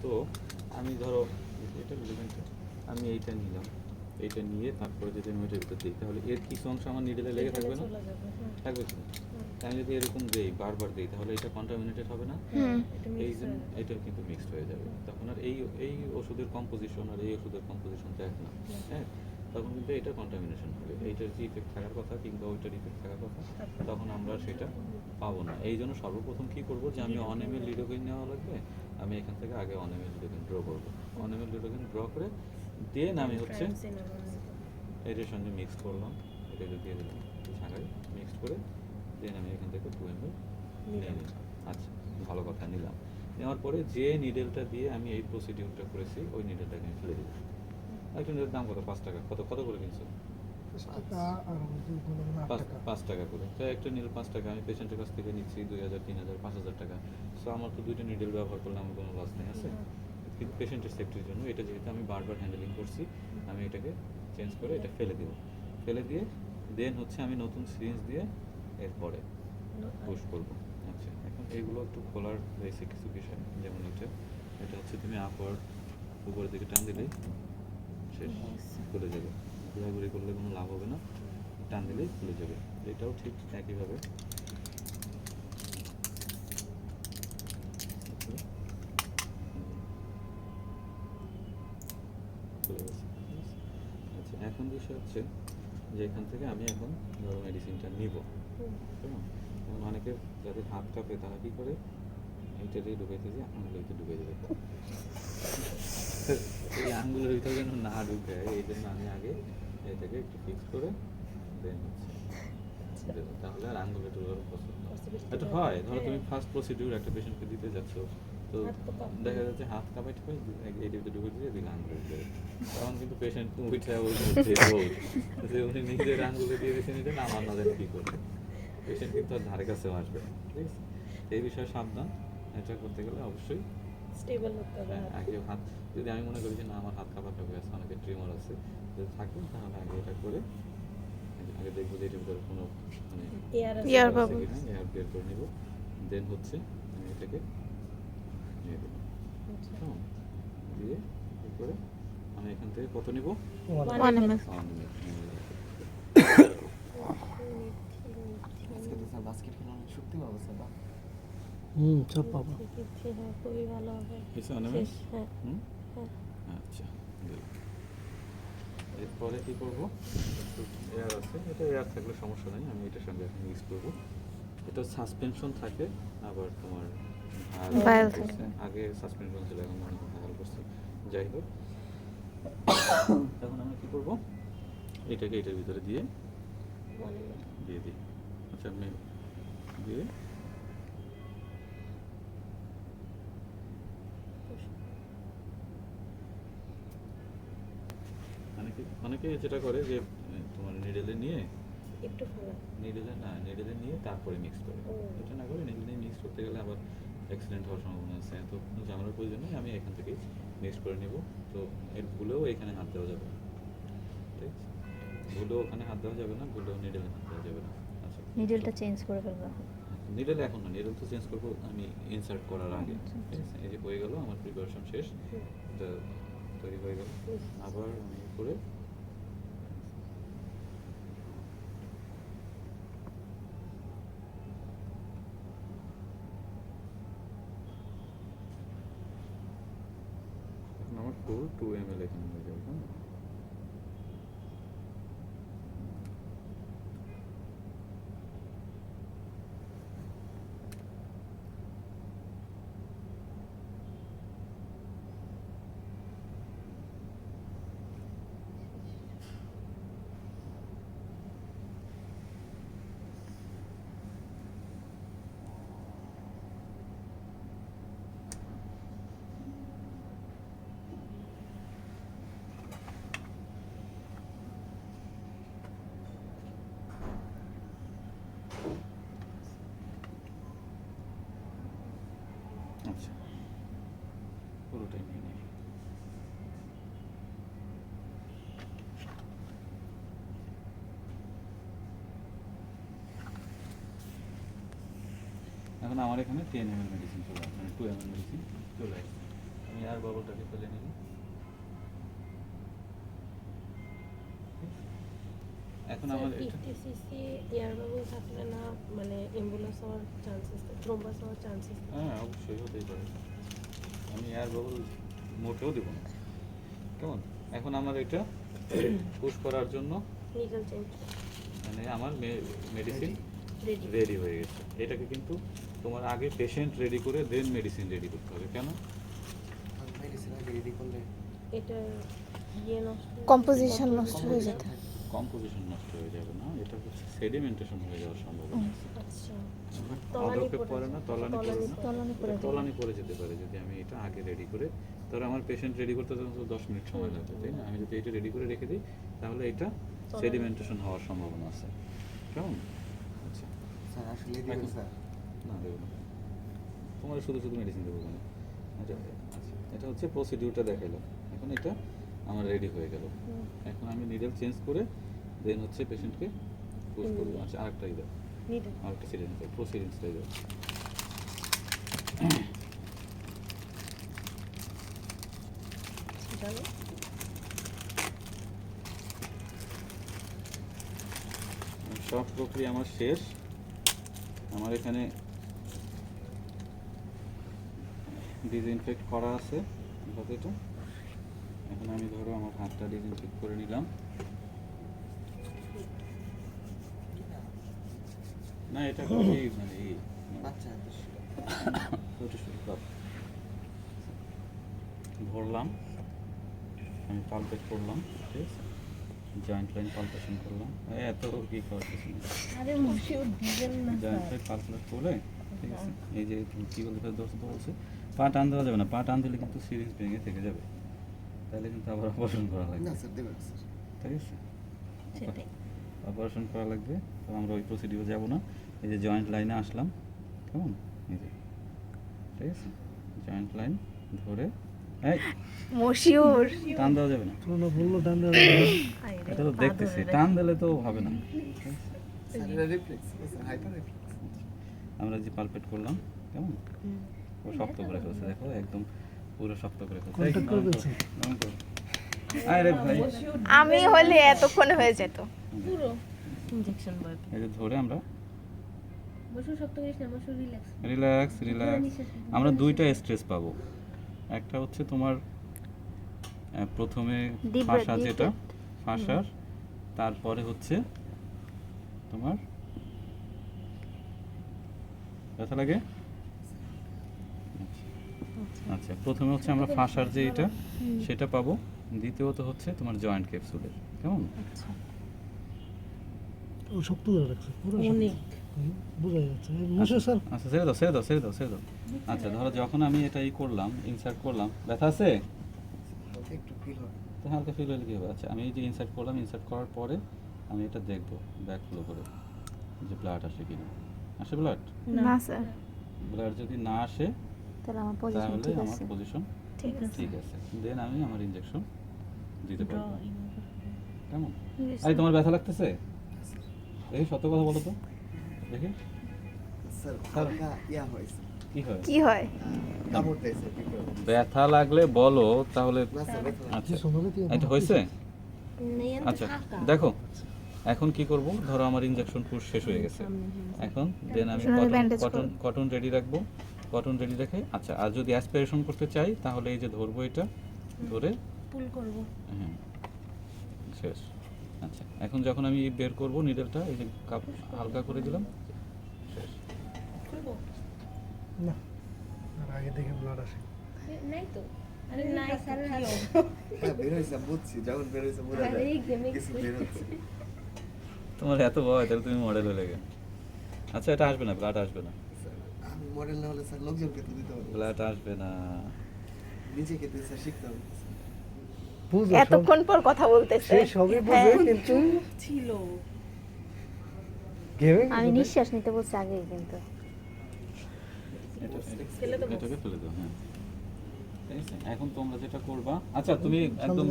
তো আমি ধরো এটা লিগামেন্টটা আমি এইটা নিলাম, এইটা নিয়ে তারপরে যদি আমি ওইটার ভিতর দিই তাহলে এর কিছু অংশ আমার নিডেলে লেগে থাকবে না? থাকবে তো। আমি যদি এরকম দিই বারবার দিই তাহলে এটা কন্টামিনেটেড হবে না? এই জন্য এটা কিন্তু মিক্সড হয়ে যাবে, তখন আর এই এই ওষুধের কম্পোজিশন আর এই ওষুধের কম্পোজিশন তো এক না। হ্যাঁ, তখন কিন্তু এটা কন্টামিনেশন হবে, এইটার যে ইফেক্ট থাকার কথা কিংবা ওইটার ইফেক্ট থাকার কথা তখন আমরা সেটা পাবো না। এই জন্য সর্বপ্রথম কী করবো যে আমি 1 ml লিডোকেইন নেওয়া লাগবে, আমি এখান থেকে আগে 1 ml লিডোকেইন ড্র করবো। 1 ml লিডোকেইন ড্র করে দেন আমি হচ্ছে এটার সঙ্গে মিক্স করলাম, এটাকে দিয়ে দিলাম ছাঁকাই মিক্সড করে দেন আমি এখান থেকে 2 ml নিয়ে নিলাম। আচ্ছা, ভালো কথা, নিলাম। নেওয়ার পরে যে নিডেলটা দিয়ে আমি এই প্রসিডিউরটা করেছি ওই নিডেলটাকে আমি ফেলে দিলাম। একটা নিডেলের দাম কত? 5 টাকা। কত করে কিনছো? 5 টাকা করে। তো একটা নিডেল 5 টাকা, আমি পেশেন্টের কাছ থেকে নিচ্ছি 2000, 3000, 5000 টাকা। সো আমার তো দুইটা নিডেল ব্যবহার করলে আমার কোনো লস নেই, আছে? কিন্তু পেশেন্টের সেফটির জন্য এটা যেহেতু আমি বারবার হ্যান্ডেলিং করছি, আমি এটাকে চেঞ্জ করে এটা ফেলে দেবো। ফেলে দিয়ে দেন হচ্ছে আমি নতুন সিরিঞ্জ দিয়ে এরপরে পুশ করবো। আচ্ছা, এখন এইগুলো একটু খোলার রয়েছে কিছু বিষয়, যেমন এটা হচ্ছে তুমি আপওয়ার্ড উপরের দিকে টান দিলেই শেষ, খুলে যাবে। ঘোরাঘুরি করলে কোনো লাভ হবে না, টান দিলেই খুলে যাবে। এটাও ঠিক একইভাবে খুলে গেছে। আচ্ছা, এখন বিষয় হচ্ছে যে এখান থেকে আমি এখন ধরো মেডিসিনটা নিব, কেমন? এখন অনেকে যাদের হাত কাঁপে তারা কী করে, এইটা দিয়ে ঢুকাইতে যে আঙুলের ভিতরে ঢুকে যাবে। এই আঙুলের ভিতরে যেন না ঢুকে, এই জন্য আমি আগে এটাকে একটু ফিক্স করে দেন হচ্ছে দেবো, তাহলে আর আঙুলে ঢোকার পছন্দ না। এটা হয়, ধরো তুমি ফার্স্ট প্রসিডিউর একটা পেশেন্টকে দিতে যাচ্ছ, তো দেখা যাচ্ছে হাত কাঁপাই ঠেপাই এইটা ভিতরে ঢুকে দিয়ে দিলে আঙুলে ঢুকে, তখন কিন্তু পেশেন্ট উঠে ওর মধ্যে যে উনি নিজের আঙুলে দিয়ে দিয়েছেন, এটা না আমার না জানি কী করবে, পেশেন্ট কিন্তু আর ধারে কাছেও আসবে না। ঠিক আছে, এই বিষয়ে সাবধান। এটা করতে গেলে অবশ্যই স্টেবল হতে হবে। আগে হাত, যদি আমি মনে করি যে না আমার হাত কাঁপাকাঁপি আছে, অনেকের ট্রিমার আছে, যদি থাকে তাহলে আগে এটা করে আগে দেখবো যে এটার ভিতরে কোনো মানে এয়ার আছে কিনা, এয়ার বের করে নিব। দেন হচ্ছে আমি এটাকে নিয়ে দেবো, দিয়ে এই করে আমি এখান থেকে কত নিব? 1 ml। বাস্কেট খেলে অনেক শক্তি পাবো স্যার। সব পাবো। হ্যাঁ, খুবই ভালো হবে। হ্যাঁ। আচ্ছা, এরপরে কী করবো? এয়ার আছে, এটা এয়ার থাকলে সমস্যা নেই, আমি এটার সঙ্গে এখন মিক্স করবো। এটা সাসপেনশন থাকে, আবার তোমার ভায়াল করছে, আগে সাসপেনশন ছিল, এখন মনে হয় ভায়াল করছে। যাই হোক, তখন আমরা কী করবো? এটাকে এটার ভিতরে দিয়ে দিই। আচ্ছা, আমি দিয়ে অনেকে যেটা করে যে তোমার নিডেলে নিয়ে একটু ফোলা নিডেলে নিয়ে তারপরে মিক্স করে, এটা না করে নিডেলে মিক্স করতে গেলে আবার অ্যাক্সিডেন্ট হওয়ার সম্ভাবনা আছে। তো কোনো ঝামেলার প্রয়োজন নেই, আমি এখান থেকেই মিক্স করে নেব। তো এর ভুলেও এখানে হাত দেওয়া যাবে না, ঠিক আছে? ভুলেও ওখানে হাত দেওয়া যাবে না, ভুলেও নিডেলে হাত দেওয়া যাবে না। আচ্ছা, নিডলটা চেঞ্জ করে ফেলবো। নিডেলে এখন না, নিডেল তো চেঞ্জ করবো আমি ইনসার্ট করার আগে। ঠিক আছে, এই যে হয়ে গেল আমার প্রিপারেশন শেষ, এটা তৈরি হয়ে গেল। আবার আমি করে আমার ফুল 2 ml এখানে হয়ে যাবে, কেমন? আচ্ছা, পুরোটাই নিয়ে নিই। এখন আমার এখানে 10 ml মেডিসিন চলে আসে, মানে 2 ml মেডিসিন চলে আসছে। আমি এয়ার বাবলটাকে ফেলে নিবি। এখন আমার এটা 50 সিসি এয়ার বাবল থাকলে না মানে অ্যাম্বুলেন্স হওয়ার চান্সেস থ্রোম্বাস হওয়ার চান্সেস হ্যাঁ অবশ্যই হতেই পারে। আমি এয়ার বাবল মোটেও দেবো না, কেমন? এখন আমার এটা পুশ করার জন্য নিডল চেঞ্জ মানে আমার মেডিসিন রেডি রেডি হয়ে গেছে। এটাকে কিন্তু তোমার আগে পেশেন্ট রেডি করে দেন মেডিসিন রেডি করতে হবে। কেন? মেডিসিন আগে রেডি করলে এটা ইয়ে নষ্ট কম্পোজিশন নষ্ট হয়ে যেত। কম্পোজিশন নষ্ট হয়ে যাবে না, এটা হচ্ছে সেডিমেন্টেশন হয়ে যাওয়ার সম্ভাবনা আছে। আচ্ছা অদরপে পড়ে না, তলানি পড়ে না, তলানি পড়ে যাবে। তলানি পড়ে যেতে পারে যদি আমি এটা আগে রেডি করে। ধরো আমার পেশেন্ট রেডি করতে তো 10 মিনিট সময় লাগবে, তাই না? আমি যদি এটা রেডি করে রেখে দিই তাহলে এটা সেডিমেন্টেশন হওয়ার সম্ভাবনা আছে। কেমন? আচ্ছা স্যার আসলে দিবেন স্যার? না দেবো না, তোমার শুধু শুধু মেডিসিন দেবো কেন? আচ্ছা এটা হচ্ছে প্রসিডিউরটা দেখাইলাম। এখন এটা আমার রেডি হয়ে গেল। এখন আমি নিডল চেঞ্জ করে দেন হচ্ছে পেশেন্টকে পুশ করবো। আচ্ছা আরেকটাই দাও, নিডল আরেকটা সিরিঞ্জ দাও, প্রসিডিউরটাই দাও। জানো সব প্রক্রিয়া আমার শেষ। আমার এখানে ডিসইনফেক্ট করা আছে এটা। এখন আমি ধরো আমার হাতটা ডিসইনফেক্ট করে নিলাম। না এটা খুবই মানে আচ্ছা ছোটো ছোটো কাপ ভরলাম, আমি পালপেট করলাম, ঠিক আছে? জয়েন্ট লাইন পালপেশন করলাম। এত কি করতেছি আরে মুশিও দিবেন না জয়েন্ট লাইন পালপেট করে, ঠিক আছে? এই যে তুমি কী বলতে দোস্ত বলছে, পা টান দেওয়া যাবে না, পা টান দিলে কিন্তু সিরিঞ্জ ভেঙে থেকে যাবে, তাহলে কিন্তু আবার অপারেশন করা লাগবে, না স্যার দেবেন স্যার। ঠিক আছে? সেটাই অপারেশন করা লাগবে, তো আমরা ওই প্রসিডিউর যাব না। এই যে জয়েন্ট লাইনে আসলাম, কেমন? এই যে ঠিক আছে, জয়েন্ট লাইন ধরে এই মশিউর টান দেওয়া যাবে না, তোমরা বললো ডান এটা তো দেখতেছি, টান দিলে তো হবে না। স্যার এটা রিফ্লেক্স স্যার, হাইপার রিফ্লেক্স। আমরা যে পালপেট করলাম, কেমন? ও শক্ত করে ফেলছে, দেখো একদম পুরো শক্ত করে ফেলছে। এই, Contact করে নরম করো, ফেলছে। নরম করো। আরে ভাই, আমি হলে এতক্ষণে হয়ে যেত। পুরো ইনজেকশন বাকি এই যে ধরে আমরা বসু শক্ত করিস না বসু রিল্যাক্স রিল্যাক্স রিল্যাক্স। আমরা দুইটা স্ট্রেস পাবো। একটা হচ্ছে তোমার প্রথমে Deep breath, ফাঁসা, deep যেটা breath। ফাঁসার, তারপরে হচ্ছে তোমার ব্যথা লাগে। আচ্ছা প্রথমে হচ্ছে আমরা ফাঁসার যে এটা সেটা পাবো, দ্বিতীয়ত হচ্ছে তোমার জয়েন্ট ক্যাপসুলের, কেমন? ও শক্ত ধরে রাখছে পুরো শক্ত। অনেক বোঝা যাচ্ছে মশা স্যার। আচ্ছা ছেড়ে দাও ছেড়ে দাও ছেড়ে দাও ছেড়ে দাও। আচ্ছা ধরো যখন আমি এটা করলাম, ইনসার্ট করলাম, ব্যথা আছে ওকে একটু ফিল হয়। তো হালকা ফিল হলে কী হবে? আচ্ছা আমি এই যে ইনসার্ট করলাম, ইনসার্ট করার পরে আমি এটা দেখবো ব্যাক ফ্লো করে যে ব্লাড আসে কিনা। আসে ব্লাড? না স্যার, ব্লাড যদি না আসে তাহলে আমার পজিশন তাহলে ঠিক আমার আছে। পজিশন ঠিক আছে। ঠিক আছে, দেন আমি আমার ইনজেকশন দিতে পারবো, কেমন? Yes, আরে sir. তোমার ব্যথা লাগতেছে? দেখি সত্য কথা বলো তো দেখি, স্যার হালকা ইয়া হয়েছে, কি হয়? কি হয়? কামড় দিয়েছে কি করে? ব্যথা লাগলে বলো তাহলে। না স্যার ব্যথা লাগে। আচ্ছা সোনালি কি এটা হয়েছে? নেই আচ্ছা দেখো এখন কি করব, ধরো আমার ইনজেকশন কোর্স শেষ হয়ে গেছে, এখন দেন আমি সোনালি কটন bandage কটন করো। কটন রেডি রাখবো, কটন রেডি রেখে আচ্ছা আর যদি অ্যাসপিরেশন করতে চাই তাহলে এই যে ধরবো এটা ধরে, পুল করব হ্যাঁ শেষ। আচ্ছা এখন যখন আমি বের করব নিডলটা, এই যে কাপ হালকা করে দিলাম, শেষ। করব না আর আগে দেখে ব্লাড আসে। নাই তো আরে নাই স্যার হ্যাঁ বের হয়েছে বুঝছি, যখন বের হয়েছে বোঝা আরে যায় এই গেমে কিছু বের হচ্ছে। তোমার এত ভয়, তাহলে তুমি মডেল হয়ে গেলে। আচ্ছা এটা আসবে না, ব্লাড আসবে না, স্যার আমি মডেল না হলে স্যার লোকজনকে তো দিতে হবে, ব্লাড আসবে না। নিজেকে তো স্যার শিখতে হবে। বুঝো সব এতক্ষণ পর কথা বলতেছে। সে সবই হ্যাঁ, বুঝে কিন্তু ছিল গেমে আমি নিঃশ্বাস নিতে বলছি আগেই কিন্তু। এটাকে ফেলে দাও, হ্যাঁ ঠিক আছে। এখন তোমরা যেটা করবা, আচ্ছা তুমি একদম